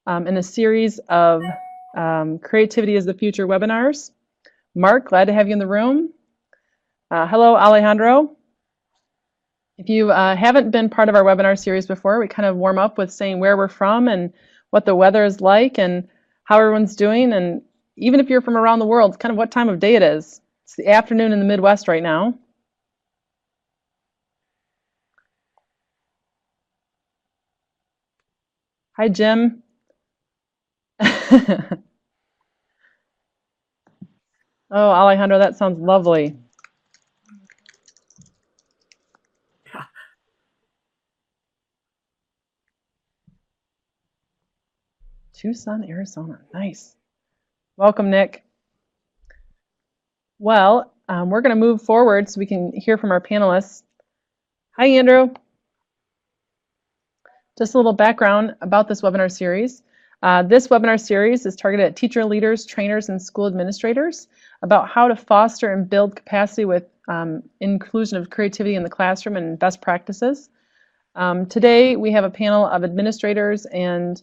in a series of Creativity is the Future webinars. Mark, glad to have you in the room. Hello, Alejandro. If you haven't been part of our webinar series before, we kind of warm up with saying where we're from and what the weather is like and how everyone's doing. And even if you're from around the world, kind of what time of day it is. It's the afternoon in the Midwest right now. Hi, Jim. Oh, Alejandro, that sounds lovely. Tucson, Arizona. Nice. Welcome, Nick. Well, we're going to move forward so we can hear from our panelists. Hi, Andrew. Just a little background about this webinar series. This webinar series is targeted at teacher leaders, trainers, and school administrators about how to foster and build capacity with inclusion of creativity in the classroom and best practices. Today, we have a panel of administrators and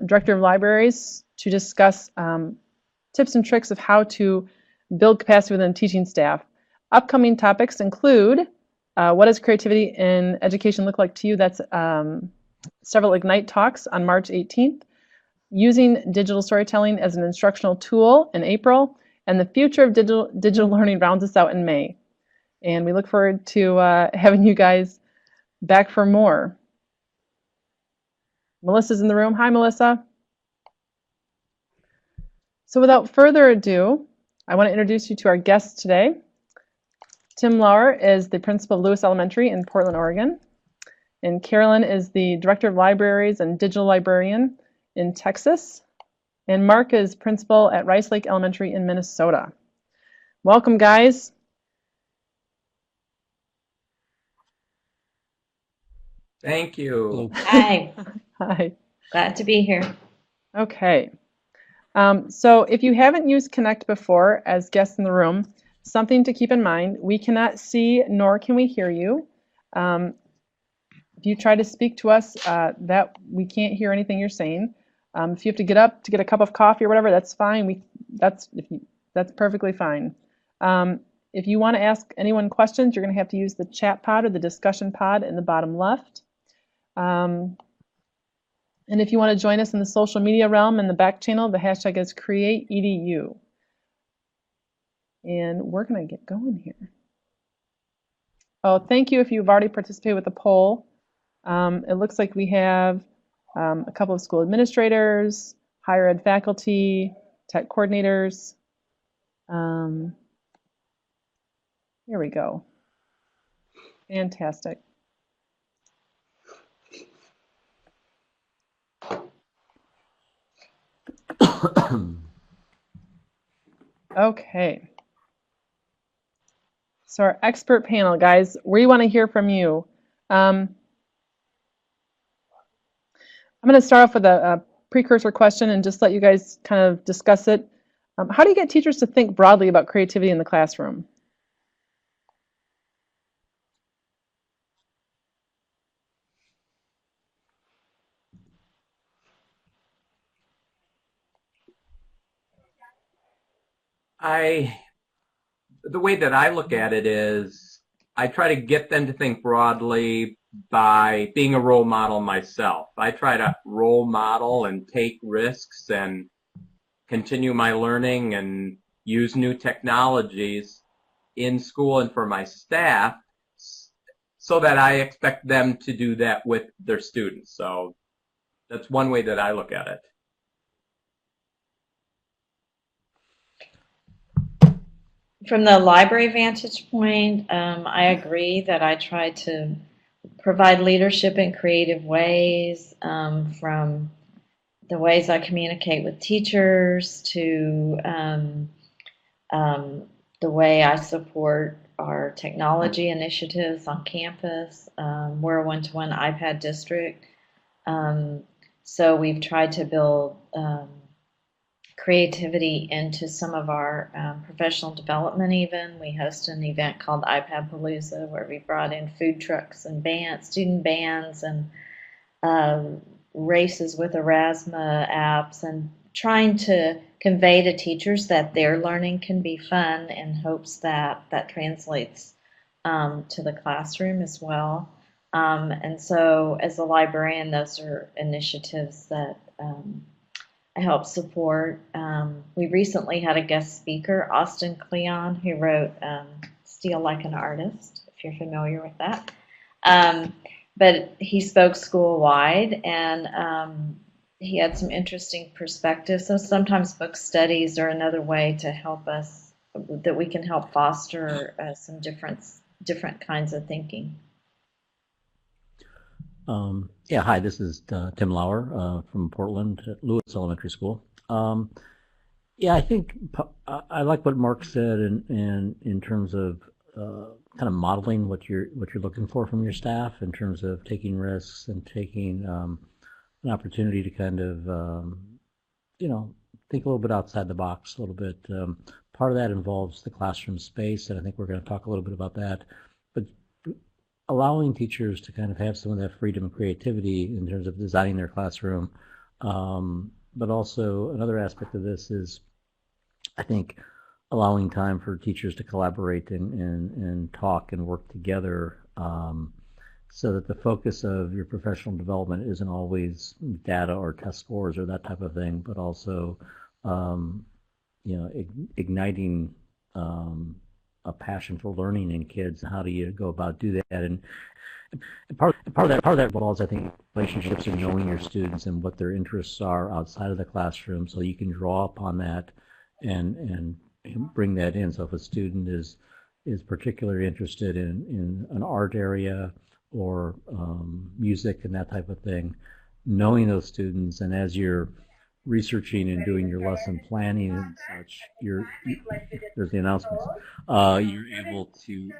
director of libraries to discuss tips and tricks of how to build capacity within teaching staff. Upcoming topics include what does creativity in education look like to you? That's several Ignite talks on March 18th, using digital storytelling as an instructional tool in April, and the future of digital learning rounds us out in May. And we look forward to having you guys back for more. Melissa's in the room. Hi, Melissa. So without further ado, I want to introduce you to our guests today. Tim Lauer is the principal of Lewis Elementary in Portland, Oregon. And Carolyn is the director of libraries and digital librarian in Texas. And Mark is principal at Rice Lake Elementary in Minnesota. Welcome, guys. Thank you. Hi. Hi. Glad to be here. Okay. So if you haven't used Connect before as guests in the room, something to keep in mind, we cannot see nor can we hear you. If you try to speak to us, that we can't hear anything you're saying. If you have to get up to get a cup of coffee or whatever, that's fine. That's perfectly fine. If you want to ask anyone questions, you're going to have to use the chat pod or the discussion pod in the bottom left. And if you want to join us in the social media realm in the back channel, the hashtag is CreateEDU. And we're going to get going here. Oh, thank you if you've already participated with the poll. It looks like we have a couple of school administrators, higher ed faculty, tech coordinators. Here we go. Fantastic. Okay. So our expert panel, guys, we want to hear from you. I'm going to start off with a precursor question and just let you guys kind of discuss it. How do you get teachers to think broadly about creativity in the classroom? The way that I look at it is I try to get them to think broadly by being a role model myself. I try to role model and take risks and continue my learning and use new technologies in school and for my staff so that I expect them to do that with their students. So that's one way that I look at it. From the library vantage point, I agree that I try to provide leadership in creative ways, from the ways I communicate with teachers to the way I support our technology initiatives on campus. We're a one-to-one iPad district, so we've tried to build creativity into some of our professional development even. We host an event called iPad Palooza where we brought in food trucks and bands, student bands, and Races with Erasmus apps and trying to convey to teachers that their learning can be fun in hopes that that translates to the classroom as well. And so as a librarian, those are initiatives that I help support. We recently had a guest speaker, Austin Kleon, who wrote Steal Like an Artist, if you're familiar with that. But he spoke school-wide, and he had some interesting perspectives. So sometimes book studies are another way to help us, that we can help foster some different kinds of thinking. Yeah, hi, this is Tim Lauer from Portland at Lewis Elementary School. Yeah, I think I like what Mark said in terms of kind of modeling what you're looking for from your staff in terms of taking risks and taking an opportunity to kind of think a little bit outside the box a little bit. Part of that involves the classroom space, and I think we're going to talk a little bit about that. But allowing teachers to kind of have some of that freedom and creativity in terms of designing their classroom. But also another aspect of this is, I think, allowing time for teachers to collaborate and talk and work together so that the focus of your professional development isn't always data or test scores or that type of thing, but also igniting a passion for learning in kids. How do you go about do that? And part of that involves, I think, relationships and knowing your students and what their interests are outside of the classroom, so you can draw upon that and bring that in. So if a student is particularly interested in an art area or music and that type of thing, knowing those students, and as you're researching and doing your lesson planning and such, there's the announcements. You're able to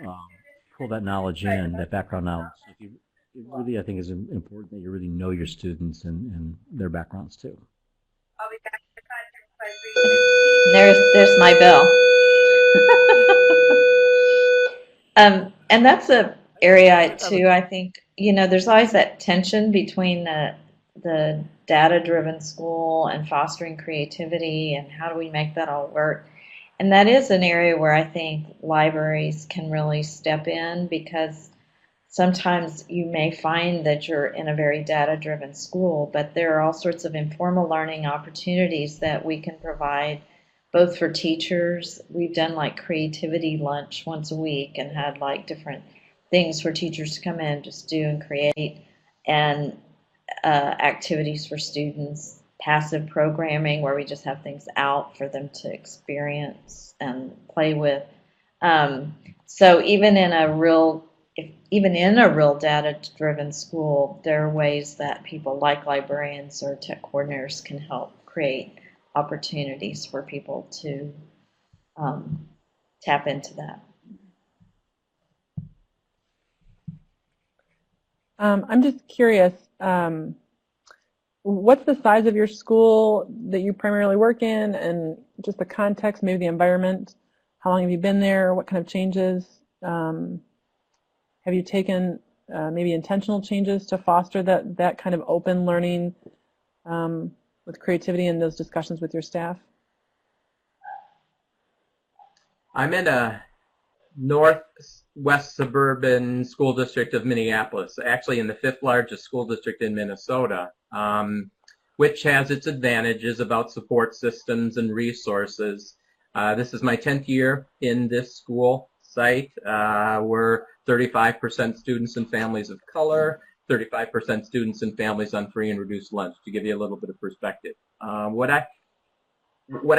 pull that knowledge in, that background knowledge. So it really, I think, is important that you really know your students and their backgrounds too. There's my bell. And that's a area too. I think there's always that tension between the data-driven school and fostering creativity, and how do we make that all work? And that is an area where I think libraries can really step in, because sometimes you may find that you're in a very data-driven school, but there are all sorts of informal learning opportunities that we can provide both for teachers. We've done like creativity lunch once a week and had like different things for teachers to come in and just do and create, and activities for students, passive programming where we just have things out for them to experience and play with. So even in a real data-driven school, there are ways that people like librarians or tech coordinators can help create opportunities for people to tap into that. I'm just curious, what's the size of your school that you primarily work in, and just the context, maybe the environment? How long have you been there? What kind of changes? Have you taken maybe intentional changes to foster that kind of open learning with creativity in those discussions with your staff? I'm in a northwest suburban school district of Minneapolis, actually in the 5th largest school district in Minnesota, which has its advantages about support systems and resources. This is my 10th year in this school site. We're 35% students and families of color, 35% students and families on free and reduced lunch, to give you a little bit of perspective. What I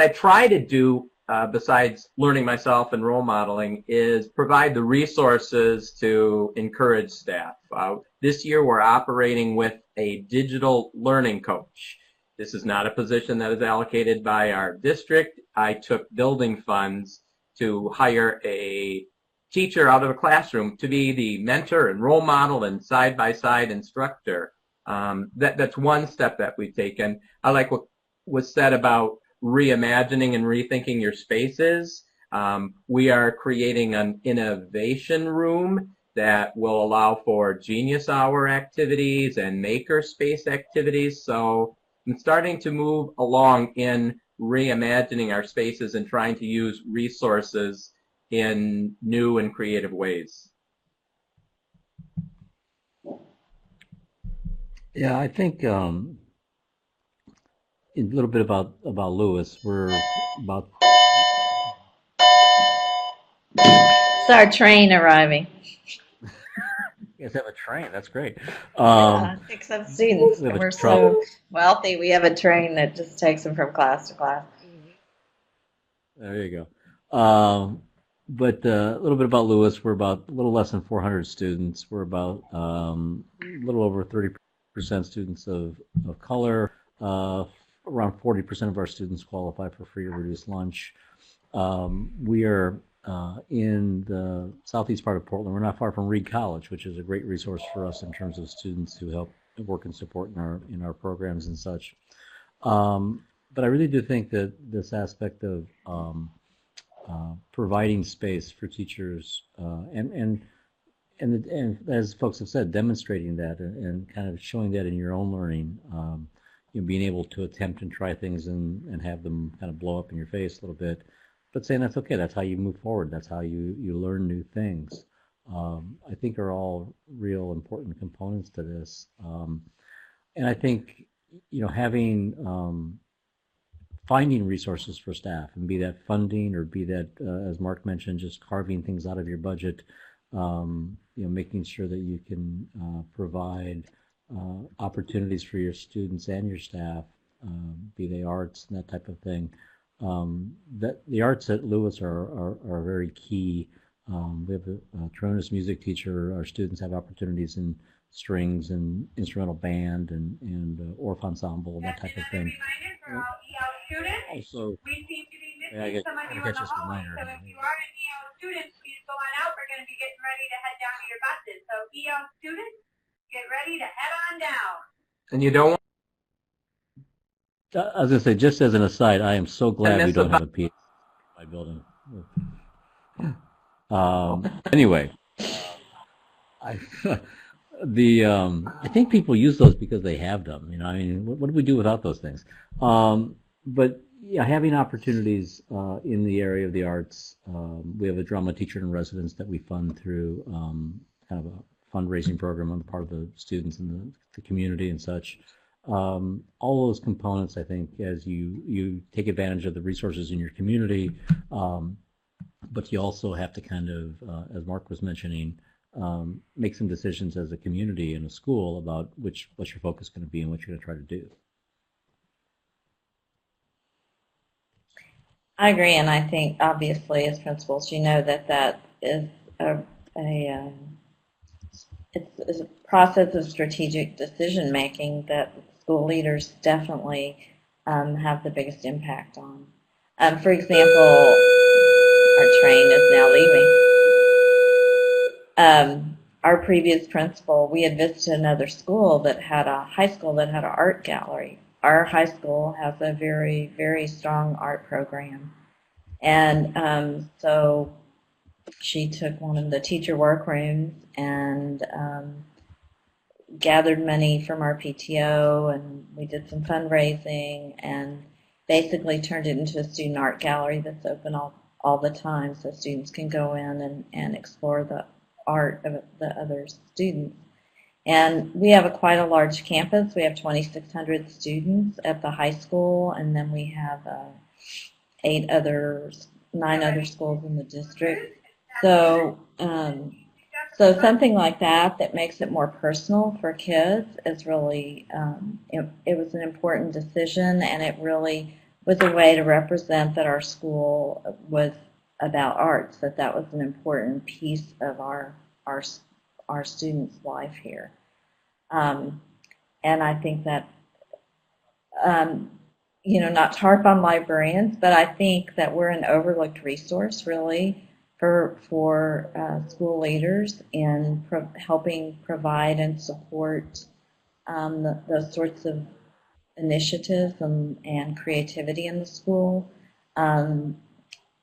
try to do, besides learning myself and role modeling, is provide the resources to encourage staff. This year we're operating with a digital learning coach. This is not a position that is allocated by our district. I took building funds to hire a teacher out of the classroom to be the mentor and role model and side-by-side instructor. That's one step that we've taken. I like what was said about reimagining and rethinking your spaces. We are creating an innovation room that will allow for Genius Hour activities and makerspace activities. So I'm starting to move along in reimagining our spaces and trying to use resources in new and creative ways. Yeah, I think a little bit about Lewis. We're about. It's our train arriving. You guys have a train. That's great. Yeah, picks up students. we have a We're truck. so wealthy. We have a train that just takes them from class to class. There you go. But a little bit about Lewis. We're about a little less than 400 students. We're about a little over 30% students of color. Around 40% of our students qualify for free or reduced lunch. We are in the southeast part of Portland. We're not far from Reed College, which is a great resource for us in terms of students who help work and support in our programs and such. But I really do think that this aspect of providing space for teachers and as folks have said, demonstrating that and kind of showing that in your own learning, being able to attempt and try things and have them kind of blow up in your face a little bit, but saying that's okay, that's how you move forward, that's how you learn new things, I think are all real important components to this. And I think, having finding resources for staff, and be that funding or be that, as Mark mentioned, just carving things out of your budget, making sure that you can provide opportunities for your students and your staff, be they arts and that type of thing. That the arts at Lewis are very key. We have a tremendous music teacher. Our students have opportunities in strings and instrumental band and Orff ensemble and that type of thing. Also, we seem to be yeah, I missing get- some of I you catch in this the hallway. reminder. So if you are an EL student, please go on out. We're going to be getting ready to head down to your buses. So EL students, get ready to head on down. And you don't I was going to say, just as an aside, I am so glad we miss don't about- have a PA in my building. Anyway, I I think people use those because they have them. What do we do without those things? But yeah, having opportunities in the area of the arts. We have a drama teacher in residence that we fund through kind of a fundraising program on the part of the students in the community and such. All those components, I think, as you take advantage of the resources in your community, but you also have to kind of, as Mark was mentioning, make some decisions as a community and a school about what's your focus going to be and what you're going to try to do. I agree, and I think obviously as principals, that is it's a process of strategic decision making that school leaders definitely have the biggest impact on. For example, our train is now leaving. Our previous principal, we had visited another school that had a high school that had an art gallery. Our high school has a very, very strong art program. And so she took one of the teacher workrooms and gathered money from our PTO, and we did some fundraising and basically turned it into a student art gallery that's open all the time, so students can go in and explore the art of the other students. And we have quite a large campus. We have 2,600 students at the high school, and then we have 9 other schools in the district. So something like that makes it more personal for kids is really, it was an important decision, and it really was a way to represent that our school was about arts, that was an important piece of our students' life here. And I think that, not to harp on librarians, but I think that we're an overlooked resource, really, for school leaders in helping provide and support those sorts of initiatives and creativity in the school.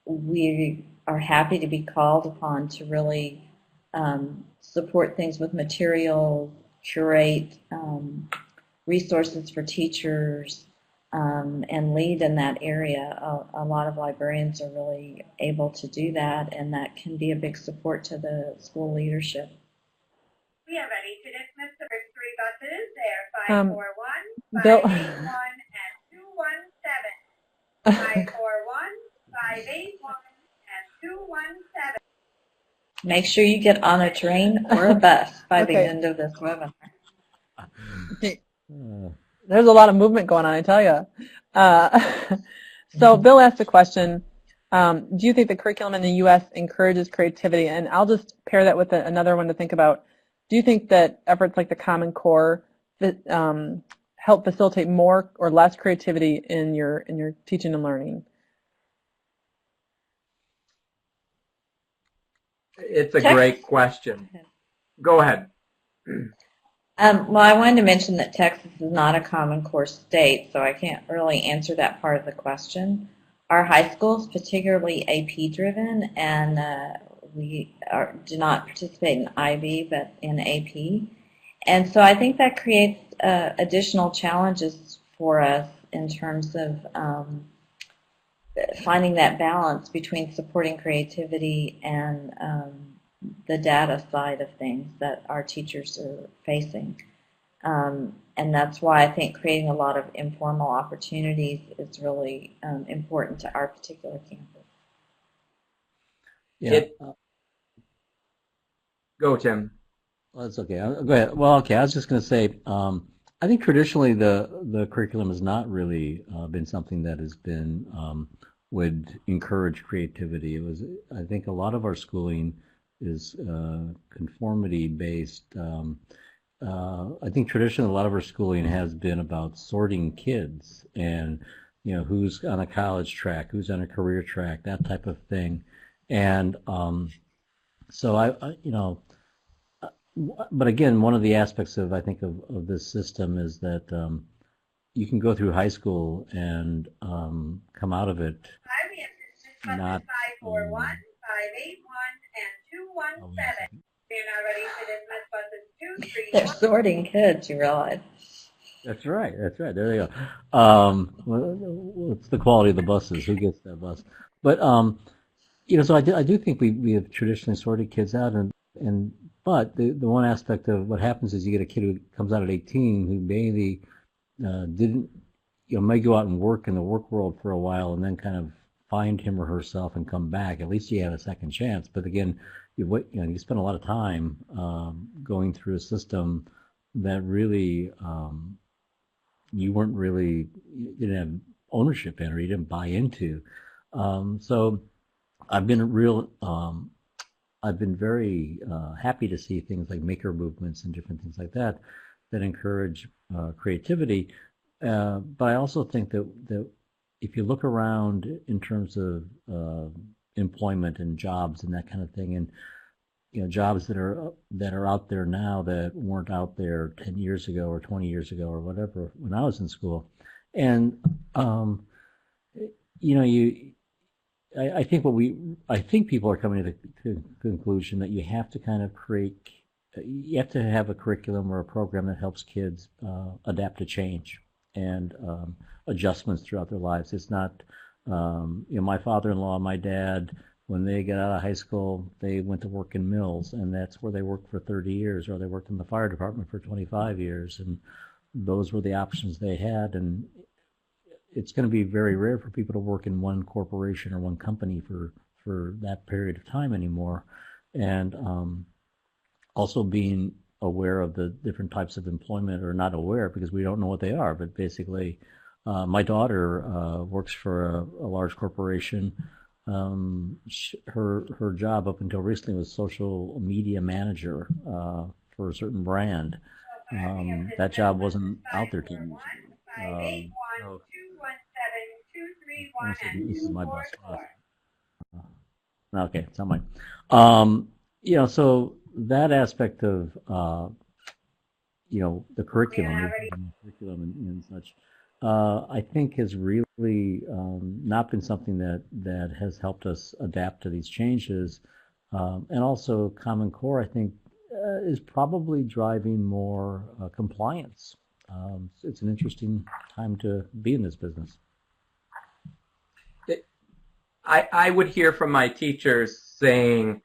We are happy to be called upon to really support things with material, curate resources for teachers, and lead in that area. A lot of librarians are really able to do that, and that can be a big support to the school leadership. We are ready to dismiss the first three buses. They are 541, Bill- 581, and 217. 541, 581, and 217. Make sure you get on a train or a bus by the Okay. end of this webinar. There's a lot of movement going on, I tell you. So Bill asked a question. Do you think the curriculum in the U.S. encourages creativity? And I'll just pair that with another one to think about. Do you think that efforts like the Common Core help facilitate more or less creativity in your teaching and learning? It's a great question. Go ahead. Well, I wanted to mention that Texas is not a Common Core state, so I can't really answer that part of the question. Our high schools, particularly AP driven, and we do not participate in IB, but in AP. And so I think that creates additional challenges for us in terms of finding that balance between supporting creativity and the data side of things that our teachers are facing. And that's why I think creating a lot of informal opportunities is really important to our particular campus. Yeah. Go, Tim. Well, that's okay. Go ahead. Well, okay. I was just going to say, I think traditionally the curriculum has not really been something that has been would encourage creativity. It was, I think, a lot of our schooling is conformity based. I think traditionally a lot of our schooling has been about sorting kids and, you know, who's on a college track, who's on a career track, that type of thing. And so I you know, but again, one of the aspects of, I think, of this system is that you can go through high school and come out of it We have dismissed buses not 541, 581, and 217. We are now ready to dismiss buses 2, 3, They're sorting kids, you realize. That's right. That's right. There they go. What's the quality of the buses? Who gets that bus? But you know, so I do think we have traditionally sorted kids out, but the one aspect of what happens is you get a kid who comes out at 18 who maybe didn't, you know, may go out and work in the work world for a while and then kind of find him or herself and come back. At least you have a second chance. But again, you spend a lot of time going through a system that really you didn't have ownership in, or you didn't buy into. So I've been very happy to see things like maker movements and different things like that encourage creativity. But I also think that if you look around in terms of employment and jobs and that kind of thing, and you know, jobs that are out there now that weren't out there 10 years ago or 20 years ago or whatever when I was in school, and you know, I think people are coming to the conclusion that you have to kind of you have to have a curriculum or a program that helps kids adapt to change and adjustments throughout their lives. It's not, you know, my father-in-law, my dad, when they got out of high school, they went to work in mills, and that's where they worked for 30 years, or they worked in the fire department for 25 years, and those were the options they had. And it's going to be very rare for people to work in one corporation or one company for that period of time anymore. And also being aware of the different types of employment, or not aware because we don't know what they are, but basically my daughter works for a large corporation. Her job up until recently was social media manager for a certain brand. That job wasn't out there 10 years ago. This is my boss. Okay, it's not mine. You know, so that aspect of you know, the curriculum and such, I think has really not been something that has helped us adapt to these changes. And also Common Core, I think, is probably driving more compliance. It's an interesting time to be in this business. I would hear from my teachers saying,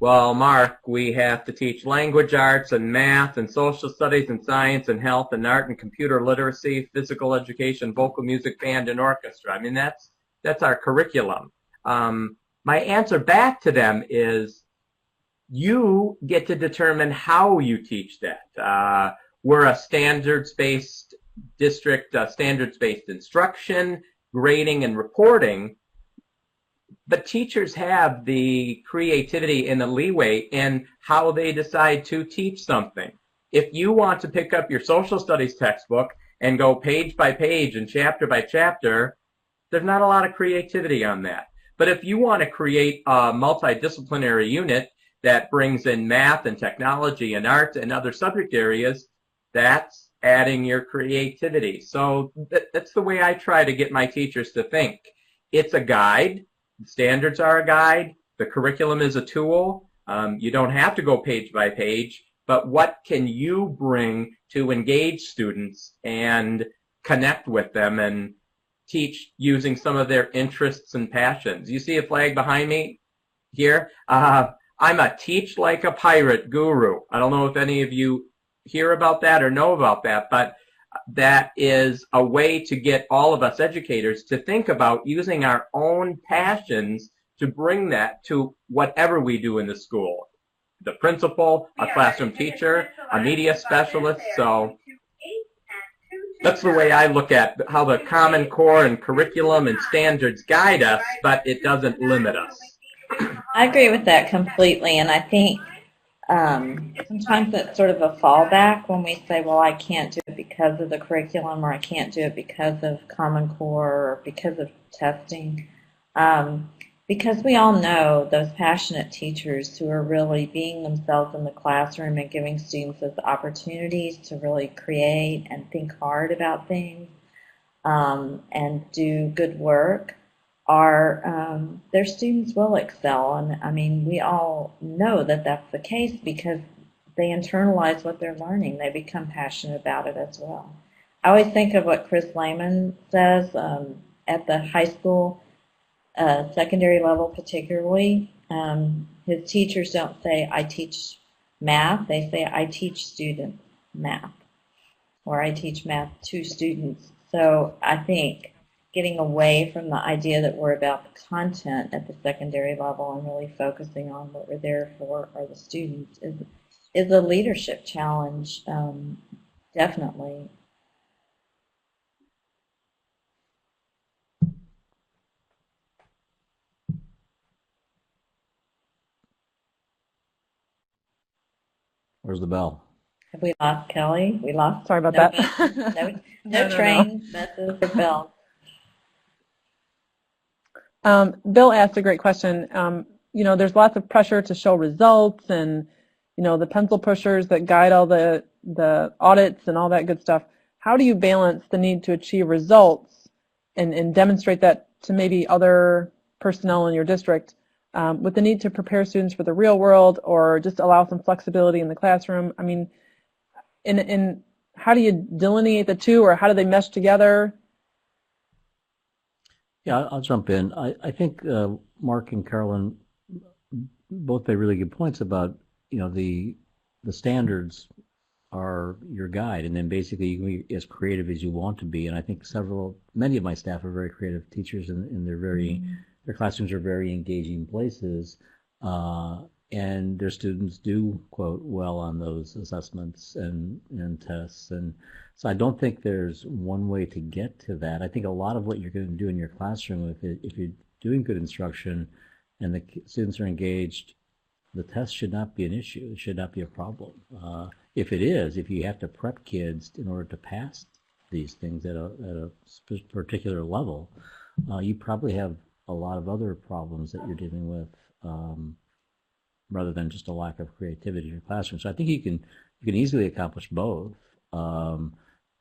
well, Mark, we have to teach language arts and math and social studies and science and health and art and computer literacy, physical education, vocal music, band, and orchestra. I mean, that's our curriculum. My answer back to them is, you get to determine how you teach that. We're a standards-based district, standards-based instruction, grading, and reporting. But teachers have the creativity and the leeway in how they decide to teach something. If you want to pick up your social studies textbook and go page by page and chapter by chapter, there's not a lot of creativity on that. But if you want to create a multidisciplinary unit that brings in math and technology and art and other subject areas, that's adding your creativity. So that's the way I try to get my teachers to think. It's a guide. Standards are a guide. The curriculum is a tool. You don't have to go page by page, but what can you bring to engage students and connect with them and teach using some of their interests and passions? You see a flag behind me here? I'm a Teach Like a Pirate guru. I don't know if any of you hear about that or know about that, but that is a way to get all of us educators to think about using our own passions to bring that to whatever we do in the school. The principal, a classroom teacher, a media specialist. So that's the way I look at how the Common Core and curriculum and standards guide us, but it doesn't limit us. I agree with that completely, and I think sometimes it's sort of a fallback when we say, well, I can't do it because of the curriculum, or I can't do it because of Common Core, or because of testing. Because we all know those passionate teachers who are really being themselves in the classroom and giving students those opportunities to really create and think hard about things and do good work, their students will excel. And I mean, we all know that that's the case because they internalize what they're learning. They become passionate about it as well. I always think of what Chris Lehman says at the high school, secondary level particularly. His teachers don't say, I teach math. They say, I teach students math, or I teach math to students. So I think getting away from the idea that we're about the content at the secondary level and really focusing on what we're there for are the students is a leadership challenge, definitely. Where's the bell? Have we lost Kelly? We lost. Sorry about no that. No, No. train messes with bell. Bill asked a great question. There's lots of pressure to show results and, the pencil pushers that guide all the audits and all that good stuff. How do you balance the need to achieve results and demonstrate that to maybe other personnel in your district with the need to prepare students for the real world or just allow some flexibility in the classroom? I mean, in how do you delineate the two, or how do they mesh together? Yeah, I'll jump in. I think Mark and Carolyn both made really good points about, the standards are your guide, and then basically you can be as creative as you want to be. And I think many of my staff are very creative teachers, and their classrooms are very engaging places, and their students do quote well on those assessments and tests. And so I don't think there's one way to get to that. I think a lot of what you're going to do in your classroom, if you're doing good instruction and the students are engaged, the test should not be an issue. It should not be a problem. If it is, if you have to prep kids in order to pass these things at a particular level, you probably have a lot of other problems that you're dealing with, rather than just a lack of creativity in your classroom. So I think you can easily accomplish both.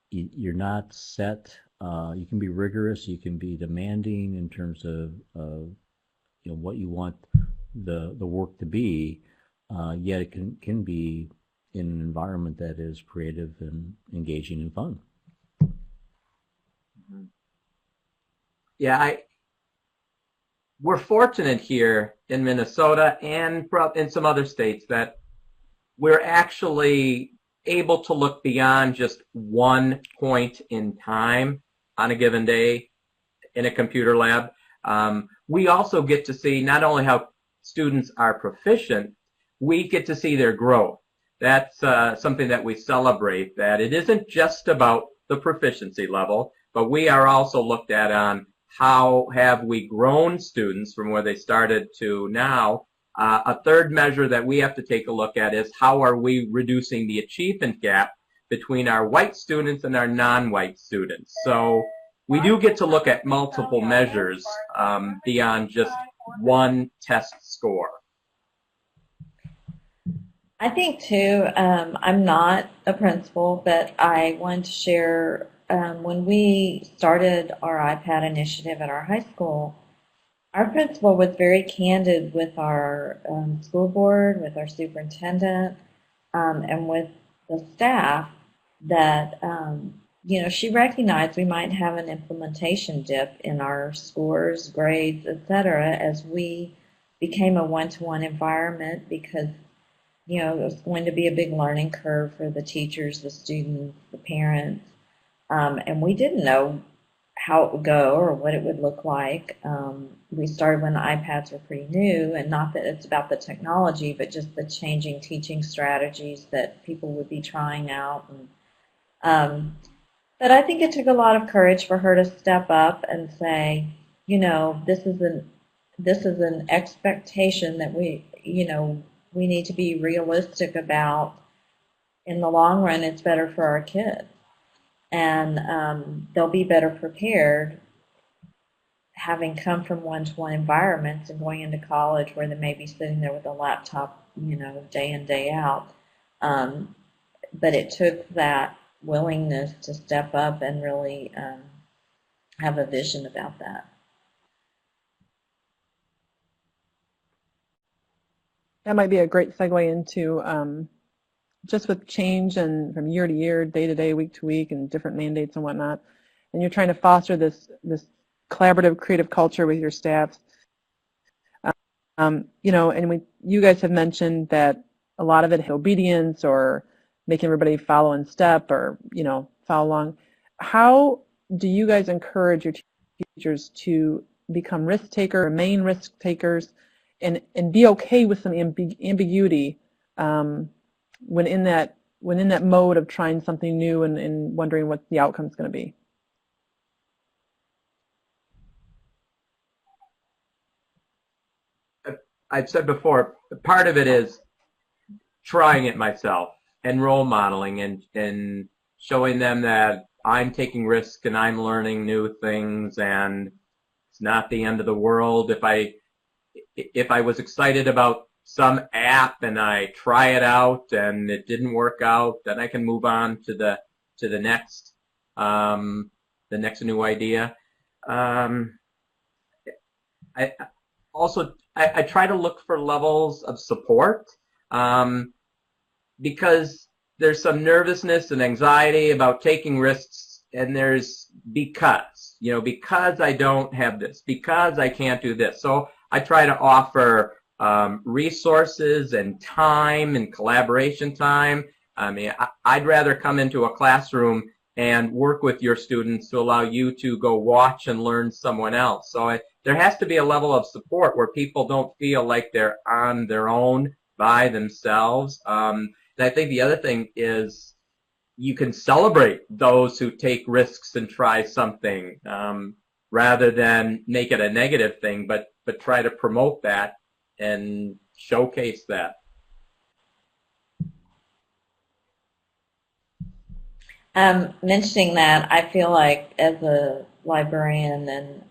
You're not set. You can be rigorous. You can be demanding in terms of what you want the work to be, yet it can be in an environment that is creative and engaging and fun. Yeah, we're fortunate here in Minnesota and in some other states that we're actually able to look beyond just one point in time on a given day in a computer lab. We also get to see not only how students are proficient, we get to see their growth. That's something that we celebrate, that it isn't just about the proficiency level, but we are also looked at on how have we grown students from where they started to now. A third measure that we have to take a look at is how are we reducing the achievement gap between our white students and our non-white students. So we do get to look at multiple measures beyond just one test score. I think too, I'm not a principal, but I want to share when we started our iPad initiative at our high school, our principal was very candid with our school board, with our superintendent, and with the staff that, you know, she recognized we might have an implementation dip in our scores, grades, etc., as we became a one-to-one environment because, you know, it was going to be a big learning curve for the teachers, the students, the parents, and we didn't know how it would go or what it would look like. We started when the iPads were pretty new, and not that it's about the technology, but just the changing teaching strategies that people would be trying out. And, but I think it took a lot of courage for her to step up and say, you know, this is an expectation that we, you know, we need to be realistic about. In the long run, it's better for our kids. And they'll be better prepared having come from one-to-one environments and going into college where they may be sitting there with a laptop, you know, day in, day out. But it took that willingness to step up and really have a vision about that. That might be a great segue into just with change and from year to year, day to day, week to week, and different mandates and whatnot, and you're trying to foster this collaborative, creative culture with your staff. You know, and you guys have mentioned that a lot of it is obedience or making everybody follow in step or, you know, follow along. How do you guys encourage your teachers to become risk takers, remain risk takers, and be okay with some ambiguity when in that mode of trying something new and wondering what the outcome is going to be? I've said before, part of it is trying it myself and role modeling and showing them that I'm taking risks and I'm learning new things, and it's not the end of the world. If I was excited about some app and I try it out and it didn't work out, then I can move on to the next new idea. I try to look for levels of support because there's some nervousness and anxiety about taking risks, and there's because I don't have this, because I can't do this. So I try to offer resources and time and collaboration time. I mean, I'd rather come into a classroom and work with your students to allow you to go watch and learn someone else. So there has to be a level of support where people don't feel like they're on their own by themselves. And I think the other thing is you can celebrate those who take risks and try something rather than make it a negative thing, but try to promote that and showcase that. Mentioning that, I feel like as a librarian and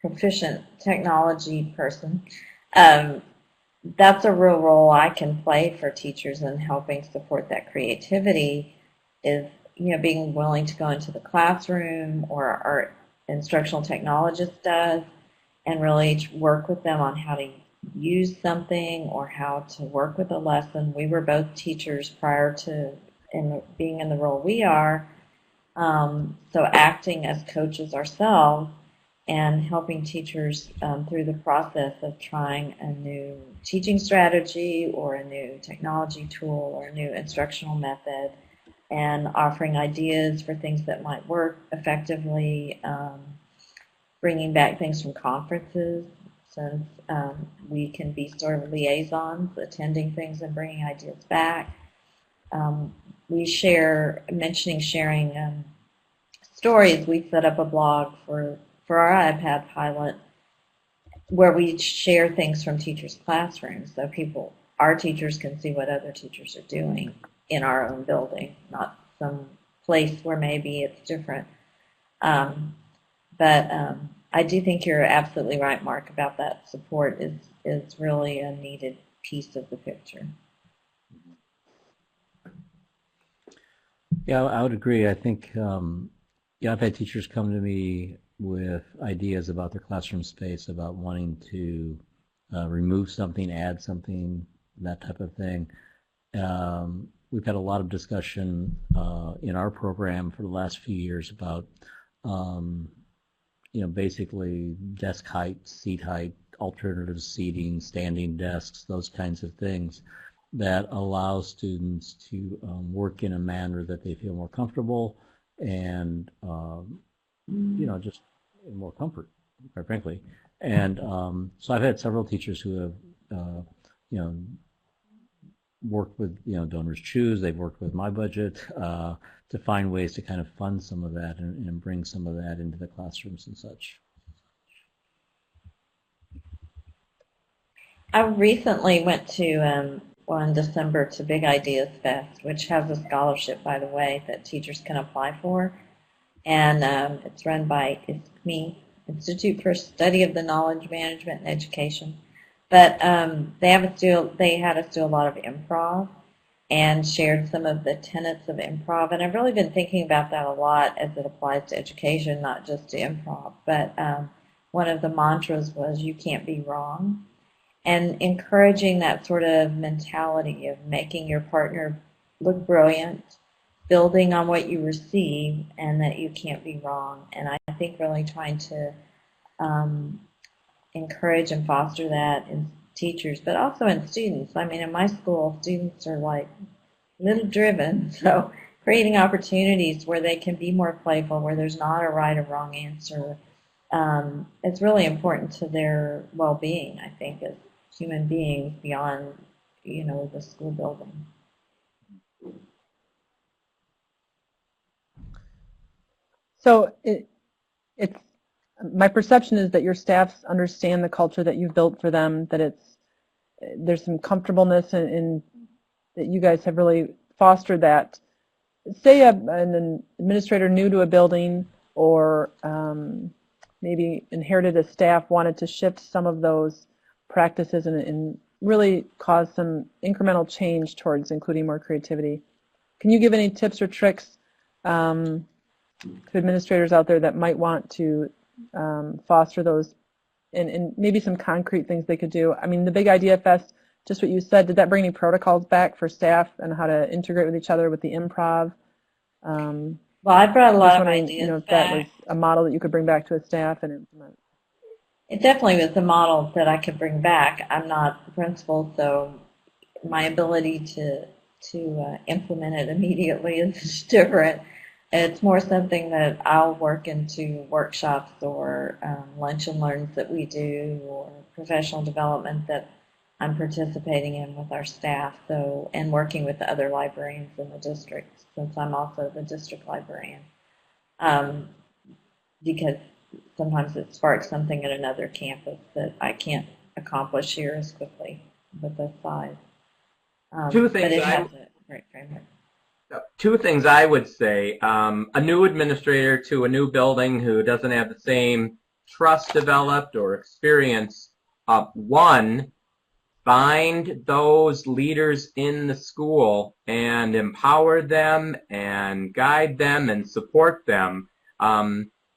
proficient technology person, that's a real role I can play for teachers in helping support that creativity, is, you know, being willing to go into the classroom, or our instructional technologist does, and really work with them on how to use something or how to work with a lesson. We were both teachers prior to being in the role we are, so acting as coaches ourselves and helping teachers through the process of trying a new teaching strategy or a new technology tool or a new instructional method, and offering ideas for things that might work effectively, bringing back things from conferences, since we can be sort of liaisons, attending things and bringing ideas back. We sharing stories. We set up a blog for our iPad pilot where we share things from teachers' classrooms, so our teachers can see what other teachers are doing in our own building, not some place where maybe it's different. But I do think you're absolutely right, Mark, about that support is really a needed piece of the picture. Yeah, I would agree. I think I've had teachers come to me with ideas about their classroom space, about wanting to remove something, add something, that type of thing. We've had a lot of discussion in our program for the last few years about basically desk height, seat height, alternative seating, standing desks, those kinds of things that allow students to work in a manner that they feel more comfortable and, just in more comfort, quite frankly. And so I've had several teachers who have, worked with, Donors Choose. They've worked with My Budget to find ways to kind of fund some of that and bring some of that into the classrooms and such. I recently went to, in December, to Big Ideas Fest, which has a scholarship, by the way, that teachers can apply for. And it's run by ISKME, Institute for Study of the Knowledge Management and Education. But they had us do a lot of improv and shared some of the tenets of improv. And I've really been thinking about that a lot as it applies to education, not just to improv. But one of the mantras was, "You can't be wrong." And encouraging that sort of mentality of making your partner look brilliant, building on what you receive, and that you can't be wrong. And I think really trying to encourage and foster that in teachers, but also in students. I mean, in my school, students are like little driven, so creating opportunities where they can be more playful, where there's not a right or wrong answer, it's really important to their well-being, I think, as human beings beyond, the school building. So it's my perception is that your staffs understand the culture that you've built for them, that there's some comfortableness in that you guys have really fostered that. Say an administrator new to a building or maybe inherited a staff, wanted to shift some of those practices and really cause some incremental change towards including more creativity. Can you give any tips or tricks to administrators out there that might want to foster those and maybe some concrete things they could do? I mean, the Big Idea Fest, just what you said, did that bring any protocols back for staff and how to integrate with each other with the improv? Well, I brought a lot of ideas if that was a model that you could bring back to a staff and implement. It definitely was a model that I could bring back. I'm not the principal, so my ability to implement it immediately is different. It's more something that I'll work into workshops or lunch and learns that we do, or professional development that I'm participating in with our staff, and working with the other librarians in the district, since I'm also the district librarian. Because sometimes it sparks something at another campus that I can't accomplish here as quickly with this size. Two things. But it has a great framework. Two things I would say. A new administrator to a new building who doesn't have the same trust developed or experience. One, find those leaders in the school and empower them and guide them and support them.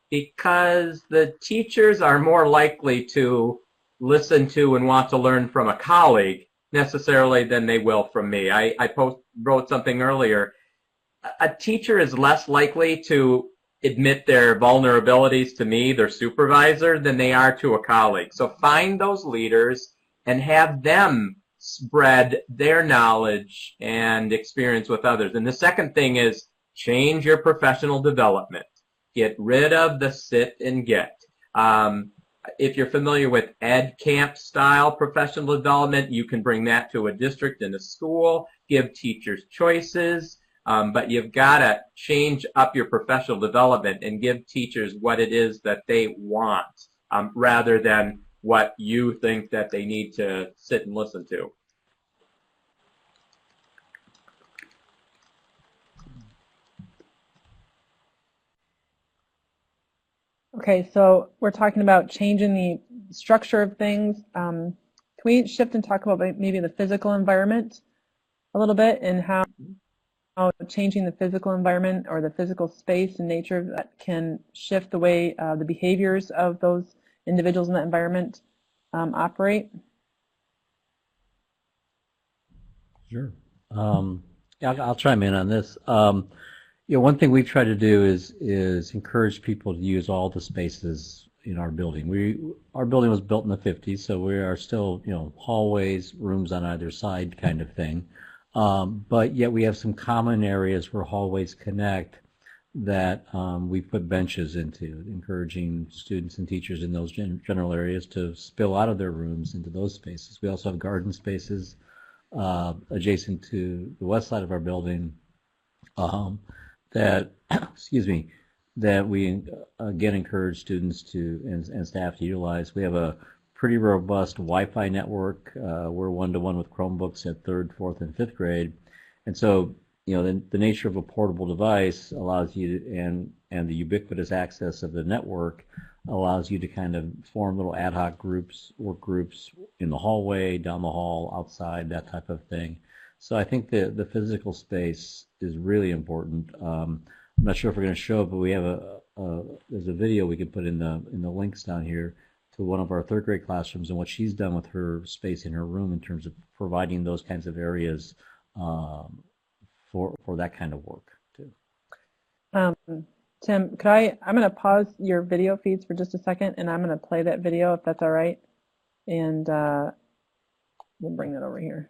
Because the teachers are more likely to listen to and want to learn from a colleague necessarily than they will from me. I wrote something earlier. A teacher is less likely to admit their vulnerabilities to me, their supervisor, than they are to a colleague. So find those leaders and have them spread their knowledge and experience with others. And the second thing is change your professional development. Get rid of the sit and get. If you're familiar with ed camp style professional development, you can bring that to a district and a school, give teachers choices, but you've got to change up your professional development and give teachers what it is that they want, rather than what you think that they need to sit and listen to. Okay, so we're talking about changing the structure of things. Can we shift and talk about maybe the physical environment a little bit, and how changing the physical environment or the physical space and nature of that can shift the way the behaviors of those individuals in that environment operate? Sure. Yeah, I'll chime in on this. One thing we've tried to do is encourage people to use all the spaces in our building. Our building was built in the 50s, so we are still, hallways, rooms on either side kind of thing. But yet we have some common areas where hallways connect that we put benches into, encouraging students and teachers in those general areas to spill out of their rooms into those spaces. We also have garden spaces adjacent to the west side of our building that, that we again encourage students to and staff to utilize. We have a pretty robust Wi-Fi network. We're one-to-one with Chromebooks at 3rd, 4th, and 5th grade. And so, the nature of a portable device allows you to, and the ubiquitous access of the network allows you to kind of form little ad hoc groups, work groups in the hallway, down the hall, outside, that type of thing. So I think the physical space is really important. I'm not sure if we're going to show it, but we have there's a video we can put in the links down here to one of our 3rd grade classrooms and what she's done with her space in her room in terms of providing those kinds of areas for that kind of work too. Tim, I'm going to pause your video feeds for just a second, and I'm going to play that video if that's all right. And we'll bring that over here.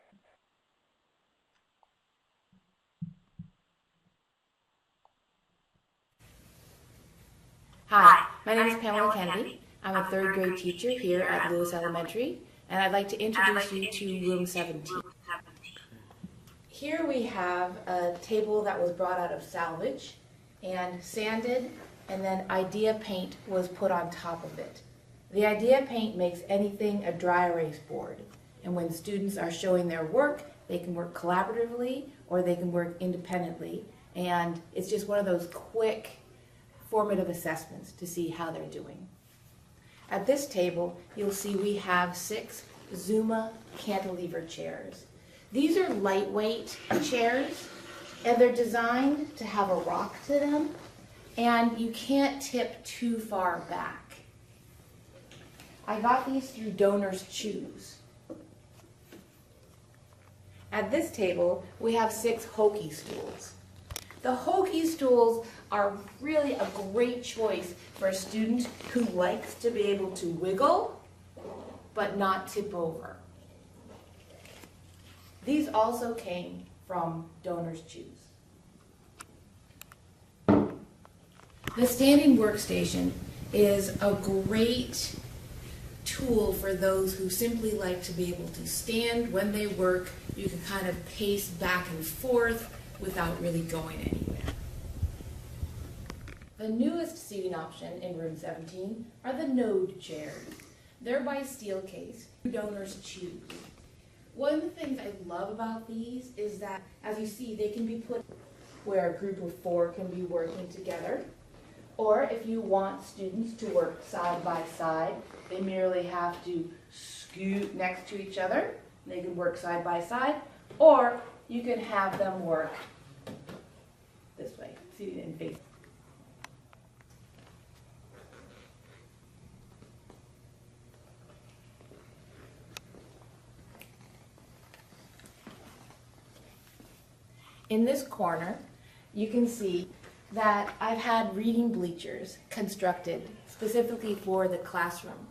Hi, my name is Pamela Kennedy. I'm a 3rd grade teacher here at Lewis Elementary, and I'd like to introduce you to room 17. Here we have a table that was brought out of salvage and sanded, and then Idea paint was put on top of it. The Idea paint makes anything a dry erase board, and when students are showing their work, they can work collaboratively or they can work independently, and it's just one of those quick formative assessments to see how they're doing. At this table, you'll see we have 6 Zuma cantilever chairs. These are lightweight chairs, and they're designed to have a rock to them, and you can't tip too far back. I got these through Donors Choose. At this table, we have 6 Hokey stools. The Hokey stools are really a great choice for a student who likes to be able to wiggle but not tip over. These also came from Donors Choose. The standing workstation is a great tool for those who simply like to be able to stand when they work. You can kind of pace back and forth without really going anywhere. The newest seating option in room 17 are the Node chairs. They're by Steelcase. Donors Choose. One of the things I love about these is that, as you see, they can be put where a group of 4 can be working together. Or if you want students to work side by side, they merely have to scoot next to each other. They can work side by side. Or you can have them work this way, seated and facing. In this corner, you can see that I've had reading bleachers constructed specifically for the classroom.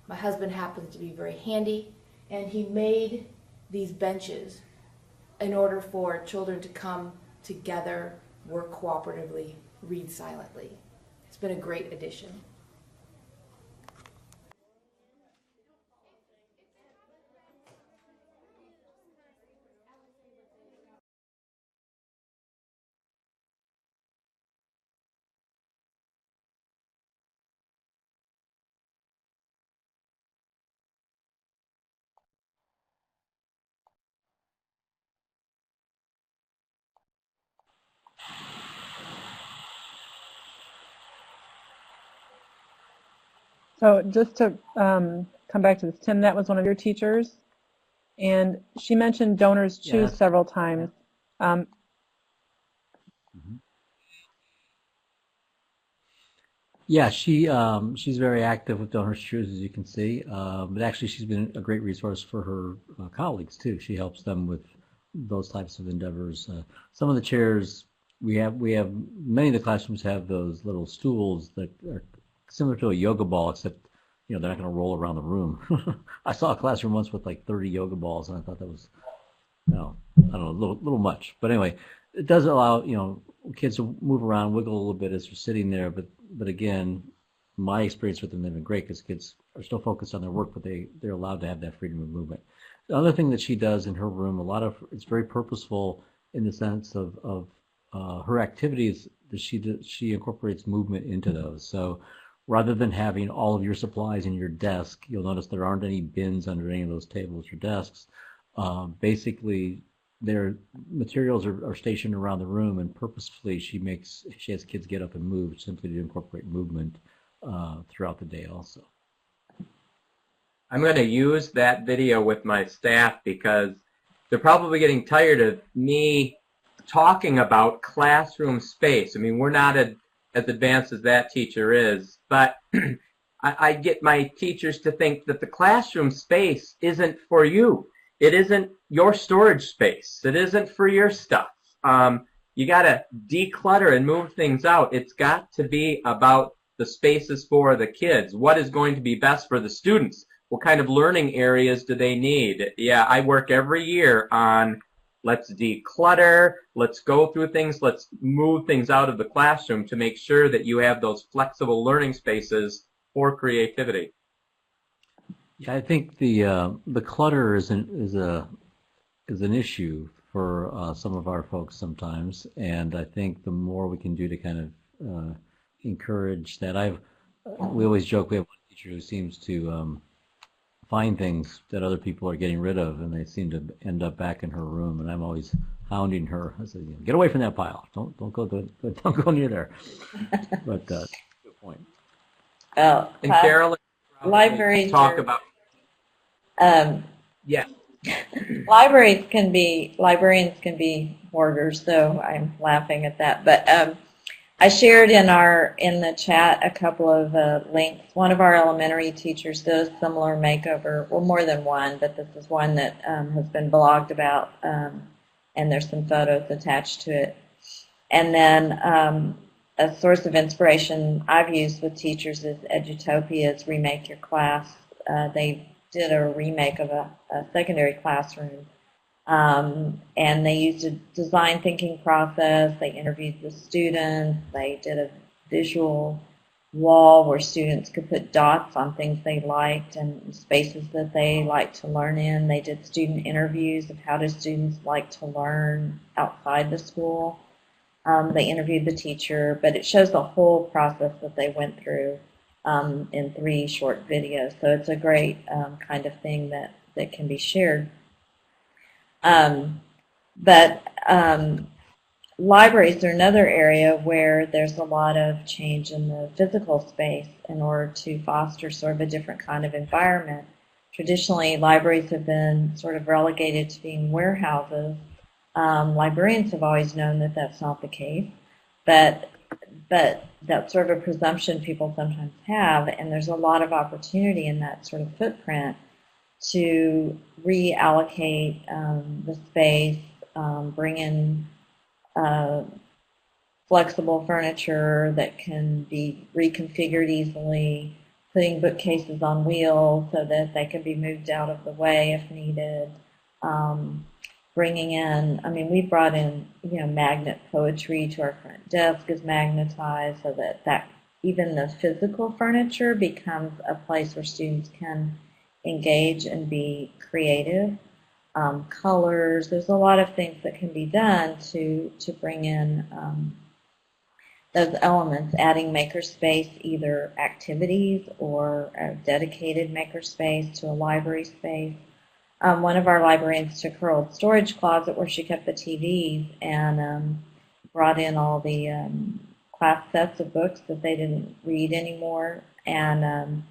My husband happens to be very handy, and he made these benches in order for children to come together, work cooperatively, read silently. It's been a great addition. So just to come back to this, Tim, that was one of your teachers, and she mentioned Donors Choose Yes. several times. Um, Yeah, she's very active with Donors Choose, as you can see. But actually, she's been a great resource for her colleagues too. She helps them with those types of endeavors. Some of the chairs we have many of the classrooms have those little stools that are similar to a yoga ball, except they're not going to roll around the room. I saw a classroom once with like 30 yoga balls, and I thought that was I don't know, a little much. But anyway, it does allow kids to move around, wiggle a little bit as they're sitting there. But again, my experience with them has been great because kids are still focused on their work, but they're allowed to have that freedom of movement. The other thing that she does in her room, it's very purposeful in the sense of her activities that she incorporates movement into those. So rather than having all of your supplies in your desk, you'll notice there aren't any bins under any of those tables or desks. Basically, their materials are stationed around the room, and purposefully she has kids get up and move simply to incorporate movement throughout the day also. I'm going to use that video with my staff because they're probably getting tired of me talking about classroom space. I mean, we're not as advanced as that teacher is, but I get my teachers to think that the classroom space isn't for you. It isn't your storage space. It isn't for your stuff. You got to declutter and move things out. It's got to be about the spaces for the kids. What is going to be best for the students? What kind of learning areas do they need? Yeah, I work every year on let's declutter, let's go through things, let's move things out of the classroom to make sure that you have those flexible learning spaces for creativity. Yeah, I think the clutter is an issue for some of our folks sometimes, and I think the more we can do to kind of encourage that, we always joke we have one teacher who seems to find things that other people are getting rid of, and they seem to end up back in her room, and I'm always hounding her. I said, get away from that pile. Don't go near there. But good point. Well, And Carolyn, libraries talk are, about yeah. librarians can be hoarders, though I'm laughing at that. But I shared in the chat a couple of links. One of our elementary teachers does similar makeover, well, more than one, but this is one that has been blogged about, and there's some photos attached to it. And then a source of inspiration I've used with teachers is Edutopia's Remake Your Class. They did a remake of a secondary classroom. And they used a design thinking process. They interviewed the students. They did a visual wall where students could put dots on things they liked and spaces that they liked to learn in. They did student interviews of how do students like to learn outside the school. They interviewed the teacher, but it shows the whole process that they went through in 3 short videos. So it's a great kind of thing that can be shared. But libraries are another area where there's a lot of change in the physical space in order to foster sort of a different kind of environment. Traditionally, libraries have been sort of relegated to being warehouses. Librarians have always known that that's not the case, but that's sort of a presumption people sometimes have, and there's a lot of opportunity in that sort of footprint to reallocate the space, bring in uh, flexible furniture that can be reconfigured easily, putting bookcases on wheels so that they can be moved out of the way if needed. Bringing in, I mean, we brought in, magnet poetry to our front desk is magnetized so that even the physical furniture becomes a place where students can engage and be creative. Colors, there's a lot of things that can be done to bring in those elements, adding makerspace, either activities or a dedicated makerspace to a library space. One of our librarians took her old storage closet where she kept the TVs and brought in all the class sets of books that they didn't read anymore, and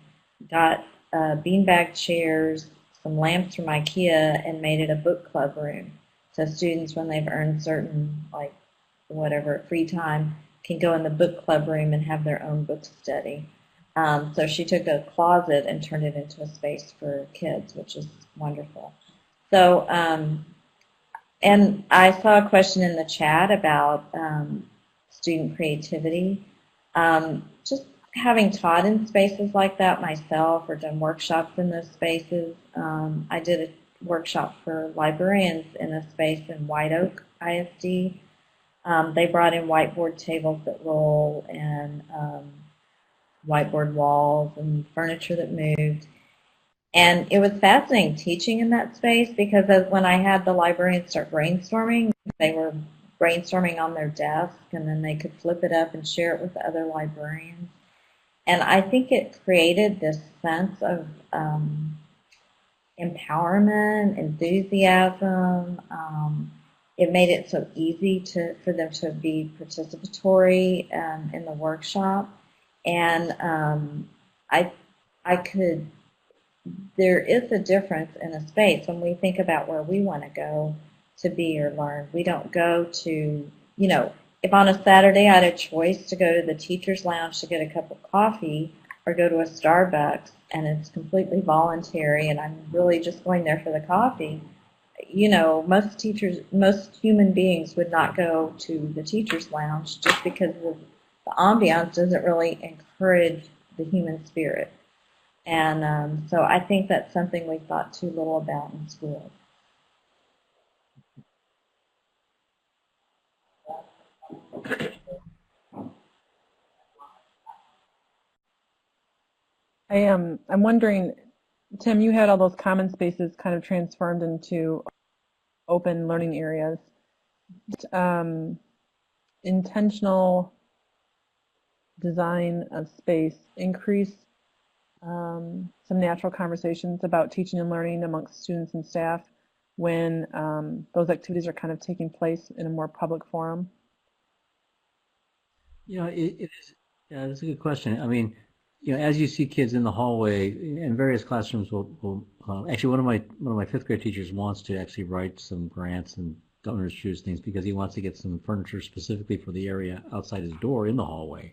got beanbag chairs, some lamps from IKEA, and made it a book club room. So students, when they've earned certain, free time, can go in the book club room and have their own book study. So she took a closet and turned it into a space for kids, which is wonderful. So, and I saw a question in the chat about student creativity. Just having taught in spaces like that myself or done workshops in those spaces, I did a workshop for librarians in a space in White Oak ISD. They brought in whiteboard tables that roll and whiteboard walls and furniture that moved. And it was fascinating teaching in that space because when I had the librarians start brainstorming, they were brainstorming on their desk and then they could flip it up and share it with the other librarians. And I think it created this sense of empowerment, enthusiasm. It made it so easy for them to be participatory in the workshop. And there is a difference in a space when we think about where we want to go to be or learn. We don't go to, if on a Saturday I had a choice to go to the teacher's lounge to get a cup of coffee or go to a Starbucks and it's completely voluntary and I'm really just going there for the coffee, most human beings would not go to the teacher's lounge just because the ambiance doesn't really encourage the human spirit. And so I think that's something we thought too little about in schools. I'm wondering, Tim, you had all those common spaces kind of transformed into open learning areas. Intentional design of space increase some natural conversations about teaching and learning amongst students and staff when those activities are kind of taking place in a more public forum? It is. Yeah, that's a good question. I mean, as you see kids in the hallway, in various classrooms will actually one of my fifth grade teachers wants to actually write some grants and donors choose things because he wants to get some furniture specifically for the area outside his door in the hallway.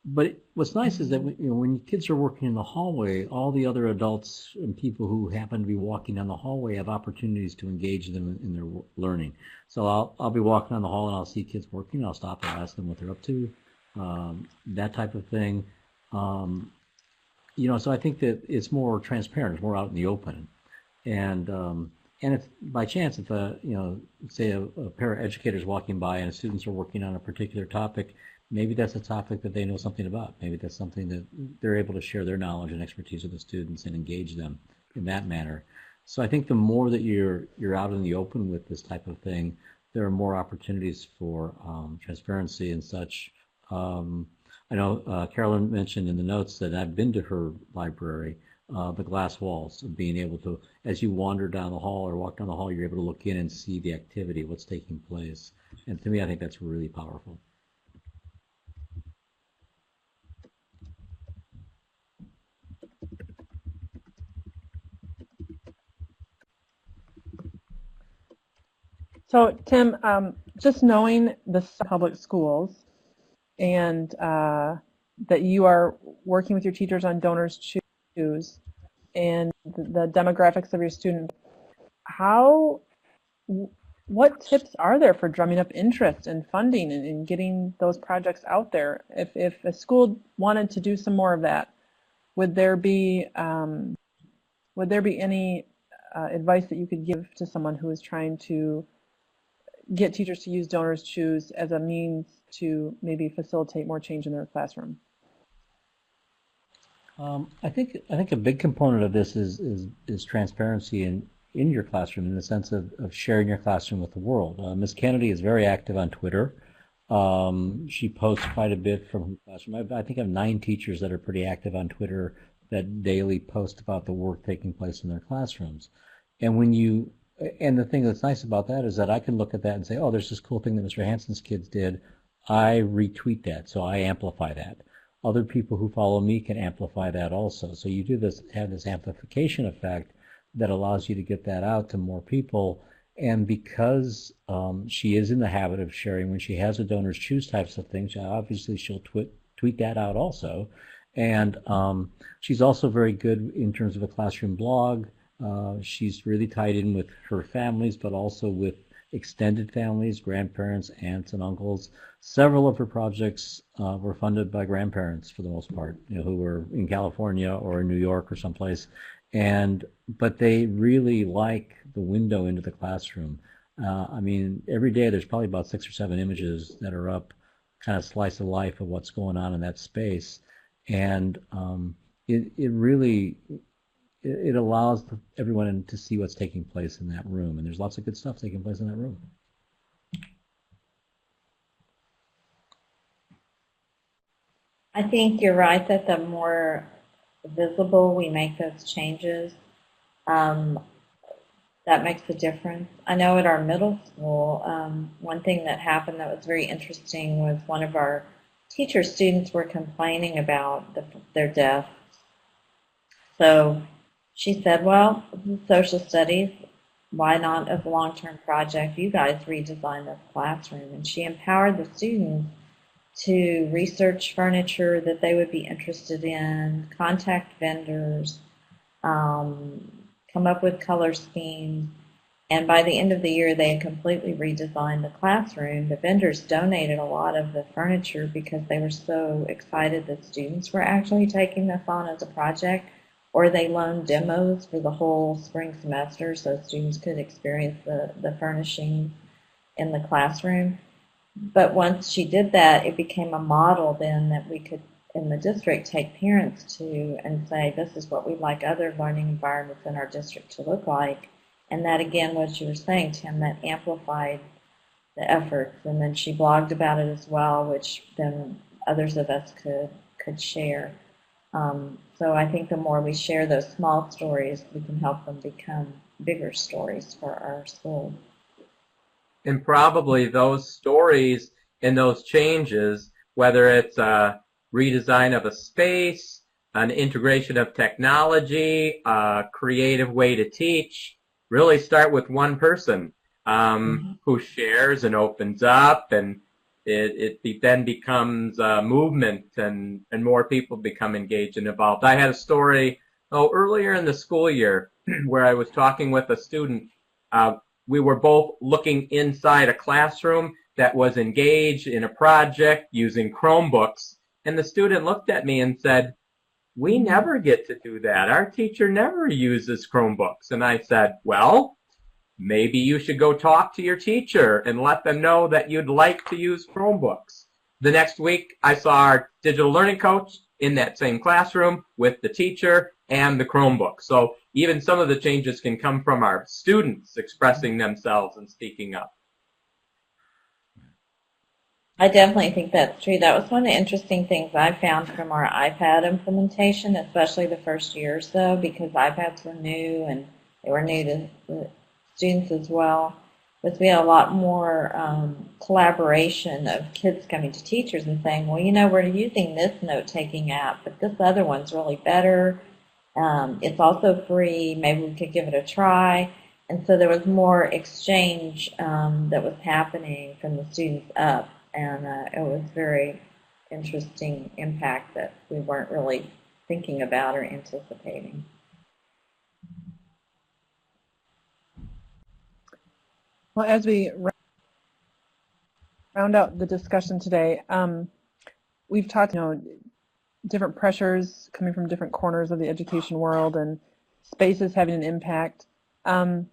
But what's nice is that when kids are working in the hallway, all the other adults and people who happen to be walking down the hallway have opportunities to engage them in their learning. So I'll be walking down the hall and I'll see kids working. I'll stop and ask them what they're up to, that type of thing. So I think that it's more transparent, it's more out in the open, and if by chance, if say a pair of educators walking by and students are working on a particular topic, maybe that's a topic that they know something about. Maybe that's something that they're able to share their knowledge and expertise with the students and engage them in that manner. So I think the more that you're out in the open with this type of thing, there are more opportunities for transparency and such. I know Carolyn mentioned in the notes that I've been to her library, the glass walls, of being able to, as you wander down the hall or walk down the hall, you're able to look in and see the activity, what's taking place. And to me, I think that's really powerful. So, Tim, just knowing the public schools and that you are working with your teachers on donors choose and the demographics of your students, how what tips are there for drumming up interest and funding and getting those projects out there? If a school wanted to do some more of that, would there be any advice that you could give to someone who is trying to get teachers to use Donors Choose as a means to maybe facilitate more change in their classroom? I think a big component of this is transparency in your classroom, in the sense of sharing your classroom with the world. Ms. Kennedy is very active on Twitter. She posts quite a bit from her classroom. I think I have 9 teachers that are pretty active on Twitter that daily post about the work taking place in their classrooms. And the thing that's nice about that is that I can look at that and say, oh, there's this cool thing that Mr. Hansen's kids did. I retweet that, so I amplify that. Other people who follow me can amplify that also. So you have this amplification effect that allows you to get that out to more people. And because she is in the habit of sharing, when she has a Donors Choose types of things, obviously she'll tweet that out also. And she's also very good in terms of a classroom blog. She's really tied in with her families, but also with extended families, grandparents, aunts, and uncles. Several of her projects were funded by grandparents for the most part, who were in California or in New York or someplace. But they really like the window into the classroom. I mean, every day there's probably about 6 or 7 images that are up, kind of slice of life of what's going on in that space. And it really allows everyone to see what's taking place in that room. And there's lots of good stuff taking place in that room. I think you're right that the more visible we make those changes, that makes a difference. I know at our middle school, one thing that happened that was very interesting was one of our teacher students were complaining about their desks. So she said, well, this is social studies. Why not, as a long-term project, you guys redesign this classroom? And she empowered the students to research furniture that they would be interested in, contact vendors, come up with color schemes, and by the end of the year they had completely redesigned the classroom. The vendors donated a lot of the furniture because they were so excited that students were actually taking this on as a project, or they loaned demos for the whole spring semester so students could experience the furnishing in the classroom. But once she did that, it became a model then that we could, in the district, take parents to and say, this is what we'd like other learning environments in our district to look like. And that, again, what you were saying, Tim, that amplified the efforts. And then she blogged about it as well, which then others of us could share. So I think the more we share those small stories, we can help them become bigger stories for our school. And probably those stories and those changes, whether it's a redesign of a space, an integration of technology, a creative way to teach, really start with one person who shares and opens up, and it then becomes a movement, and more people become engaged and involved. I had a story earlier in the school year where I was talking with a student. We were both looking inside a classroom that was engaged in a project using Chromebooks, and the student looked at me and said, we never get to do that. Our teacher never uses Chromebooks. And I said, well, maybe you should go talk to your teacher and let them know that you'd like to use Chromebooks. The next week, I saw our digital learning coach in that same classroom with the teacher and the Chromebook. So even some of the changes can come from our students expressing themselves and speaking up. I definitely think that's true. That was one of the interesting things I found from our iPad implementation, especially the first year or so, because iPads were new and they were new to the students as well. Was we had a lot more collaboration of kids coming to teachers and saying, well, we're using this note-taking app, but this other one's really better. It's also free. Maybe we could give it a try. And so there was more exchange that was happening from the students up. And it was very interesting impact that we weren't really thinking about or anticipating. Well, as we round out the discussion today, we've talked, different pressures coming from different corners of the education world and spaces having an impact. Can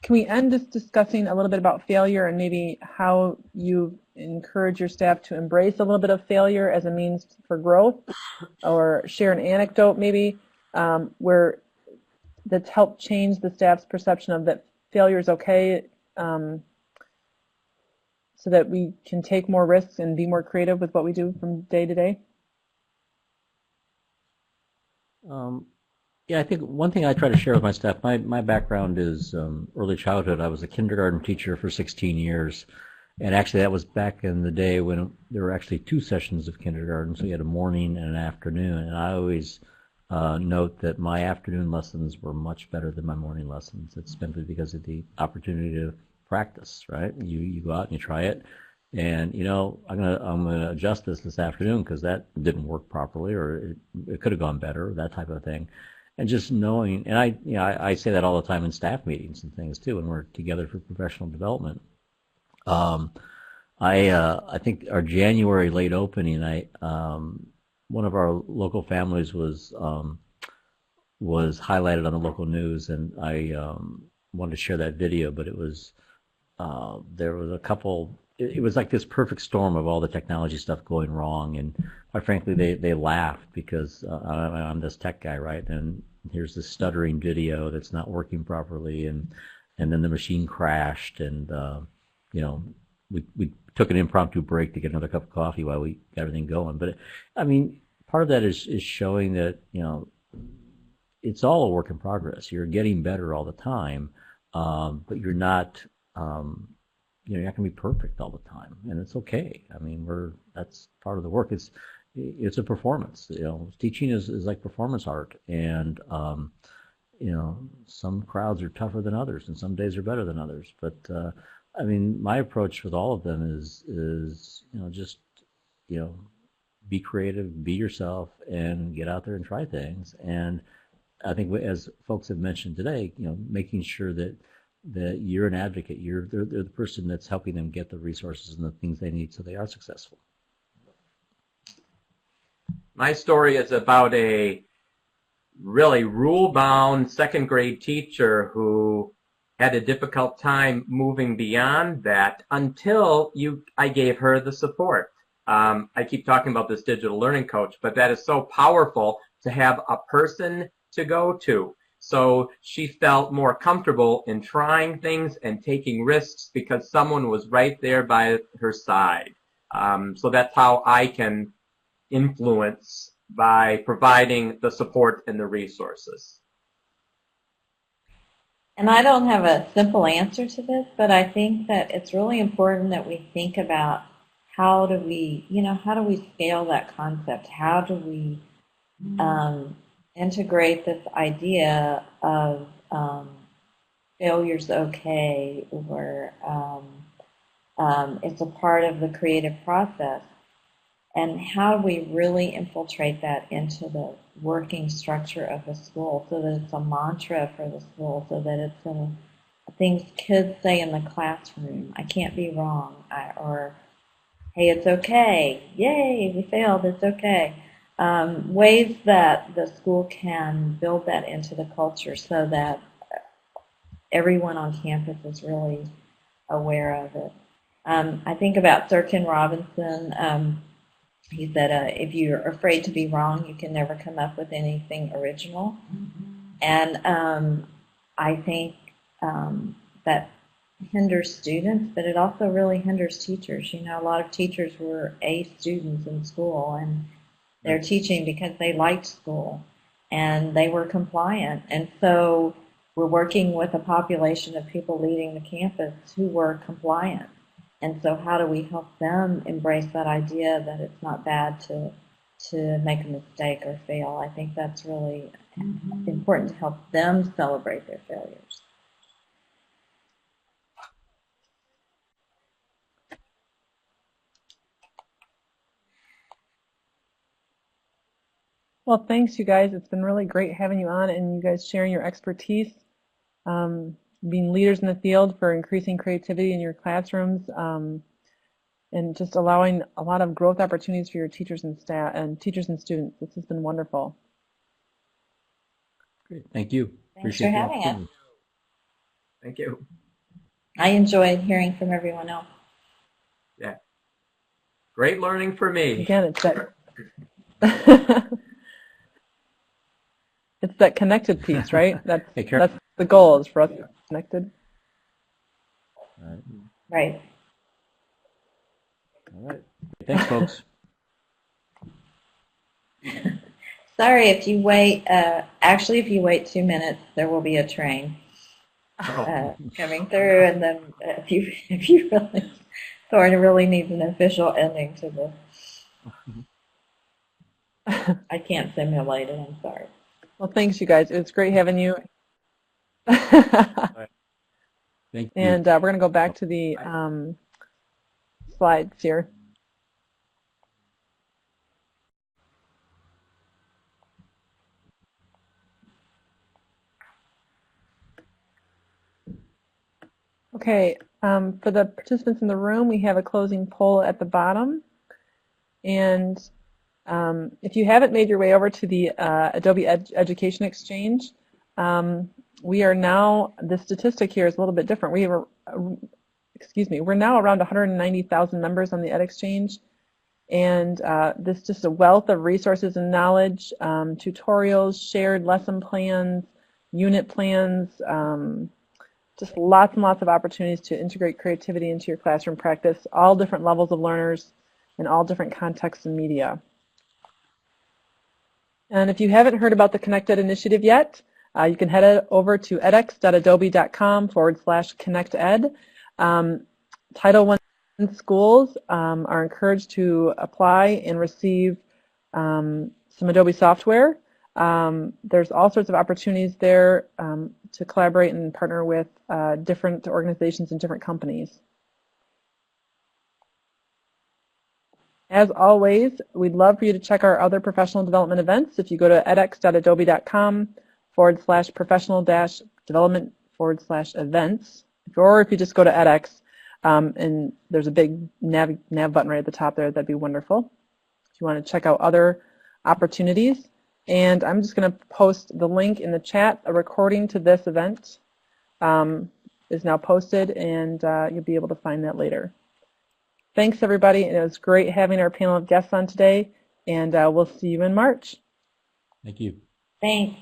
we end this discussing a little bit about failure and maybe how you encourage your staff to embrace a little bit of failure as a means for growth, or share an anecdote maybe where that's helped change the staff's perception of that failure is okay, so that we can take more risks and be more creative with what we do from day to day? Yeah, I think one thing I try to share with my staff, my background is early childhood. I was a kindergarten teacher for 16 years. And actually that was back in the day when there were actually 2 sessions of kindergarten. So you had a morning and an afternoon. And I always note that my afternoon lessons were much better than my morning lessons. It's simply because of the opportunity to practice, right? You go out and you try it. And I'm gonna adjust this afternoon because that didn't work properly, or it could have gone better, that type of thing. And just knowing, and I say that all the time in staff meetings and things too, when we're together for professional development. I think our January late opening, one of our local families was highlighted on the local news, and I wanted to share that video, but it was there was a couple. It was like this perfect storm of all the technology stuff going wrong, and quite frankly, they laughed because I'm this tech guy, right? And here's this stuttering video that's not working properly, and then the machine crashed, and we took an impromptu break to get another cup of coffee while we got everything going. But I mean, part of that is showing that it's all a work in progress. You're getting better all the time, but you're not. You're not going to be perfect all the time, and it's okay. I mean, that's part of the work. It's a performance. Teaching is like performance art, and some crowds are tougher than others, and some days are better than others. But I mean, my approach with all of them is just be creative, be yourself, and get out there and try things. And I think, as folks have mentioned today, making sure that you're an advocate, they're the person that's helping them get the resources and the things they need so they are successful. My story is about a really rule-bound second grade teacher who had a difficult time moving beyond that until I gave her the support. I keep talking about this digital learning coach, but that is so powerful to have a person to go to. So she felt more comfortable in trying things and taking risks because someone was right there by her side. So that's how I can influence, by providing the support and the resources. And I don't have a simple answer to this, but I think that it's really important that we think about how do we scale that concept? How do we integrate this idea of failure's okay, or it's a part of the creative process, and how do we really infiltrate that into the working structure of the school so that it's a mantra for the school, so that it's things kids say in the classroom, I can't be wrong, or hey, it's okay, yay, we failed, it's okay. Ways that the school can build that into the culture so that everyone on campus is really aware of it. I think about Sir Ken Robinson. He said, if you're afraid to be wrong, you can never come up with anything original. And I think that hinders students, but it also really hinders teachers. A lot of teachers were A students in school, and they're teaching because they liked school and they were compliant. And so we're working with a population of people leading the campus who were compliant. And so how do we help them embrace that idea that it's not bad to make a mistake or fail? I think that's really important to help them celebrate their failures. Well, thanks, you guys. It's been really great having you on and you guys sharing your expertise. being leaders in the field for increasing creativity in your classrooms, and just allowing a lot of growth opportunities for your teachers and staff and teachers and students. This has been wonderful. Great. Thank you. Thanks Appreciate for the having us. opportunity. Thank you. I enjoyed hearing from everyone else. Yeah. Great learning for me. Again, it's that it's that connected piece, right? That's Hey, Karen. that's the goal, is for us to be connected. All right. Right. All right. Thanks, folks. Sorry if you wait. Actually, if you wait 2 minutes, there will be a train coming through, and then if you really, Thorne really needs an official ending to this. I can't simulate it. I'm sorry. Well, thanks, you guys. It was great having you. Thank you. And we're going to go back to the slides here. Okay, for the participants in the room, we have a closing poll at the bottom. And if you haven't made your way over to the Adobe Education Exchange, we are now, the statistic here is a little bit different. We have, we're now around 190,000 members on the EdXchange. And this is just a wealth of resources and knowledge, tutorials, shared lesson plans, unit plans, just lots and lots of opportunities to integrate creativity into your classroom practice, all different levels of learners in all different contexts and media. And if you haven't heard about the Connected initiative yet, you can head over to edx.adobe.com/connected. Title I schools are encouraged to apply and receive some Adobe software. There's all sorts of opportunities there to collaborate and partner with different organizations and different companies. As always, we'd love for you to check our other professional development events. If you go to edx.adobe.com/professional-development/events, or if you just go to edX, and there's a big nav button right at the top there, that'd be wonderful. If you want to check out other opportunities. And I'm just going to post the link in the chat. A recording to this event is now posted, and you'll be able to find that later. Thanks, everybody. And it was great having our panel of guests on today, and we'll see you in March. Thank you. Thanks.